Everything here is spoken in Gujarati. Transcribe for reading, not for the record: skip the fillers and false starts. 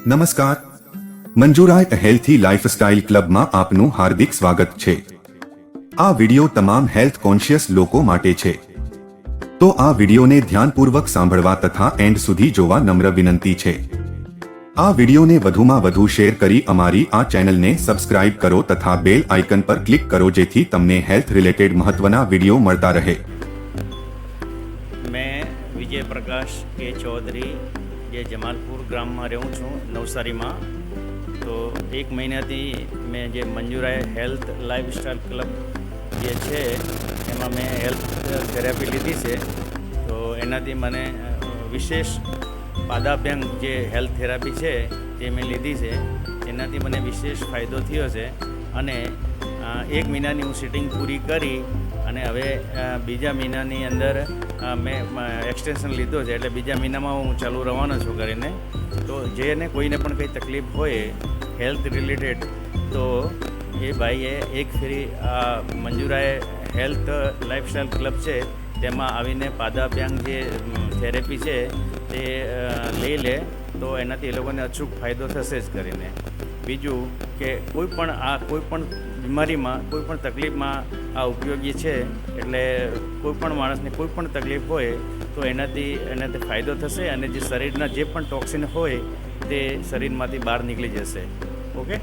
નમસ્કાર, મંજુરાય હેલ્થી લાઇફસ્ટાઇલ ક્લબમાં આપનું હાર્દિક સ્વાગત છે। આ વિડિયો તમામ હેલ્થ કોન્શિયસ લોકો માટે છે, તો આ વિડિયોને ધ્યાનપૂર્વક સાંભળવા તથા એન્ડ સુધી જોવા નમ્ર વિનંતી છે। આ વિડિયોને વધુમાં વધુ શેર કરી અમારી આ ચેનલને સબસ્ક્રાઇબ કરો તથા બેલ આઇકન પર ક્લિક કરો જેથી તમને હેલ્થ રિલેટેડ મહત્વના વિડિયો મળતા રહે। मैं विजय प्रकाश के चौधरी ये जमालपुर ग्राम में रहूँ छूँ नवसारी में। तो एक महीना थी मैं जे मंजूराय हेल्थ लाइफस्टाइल क्लब जे है एમાં मैं हेल्थ थेरेपी लीधी है। तो एनाथी मने विशेष पादाभ्यंग जे हेल्थ थेरापी है ते मैं लीधी है। एनाथी मने विशेष फायदो थयो छे अने एक महीनानी हूँ सीटिंग पूरी करी અને હવે બીજા મહિનાની અંદર મેં એક્સટેન્શન લીધો છે, એટલે બીજા મહિનામાં હું ચાલુ રહેવાનો છું કરીને। તો જેને કોઈને પણ કંઈ તકલીફ હોય હેલ્થ રિલેટેડ તો એ ભાઈએ એક ફેરી મંજુરાય હેલ્થ લાઇફસ્ટાઇલ ક્લબ છે તેમાં આવીને પાદાભ્યાંગ જે થેરેપી છે તે લઈ લે તો એનાથી એ લોકોને અચૂક ફાયદો થશે જ કરીને। બીજું કે કોઈપણ બીમારીમાં કોઈપણ તકલીફમાં આ ઉપયોગી છે, એટલે કોઈપણ માણસને કોઈપણ તકલીફ હોય તો એનાથી ફાયદો થશે અને જે શરીરના જે પણ ટોક્સિન હોય તે શરીરમાંથી બહાર નીકળી જશે। ઓકે।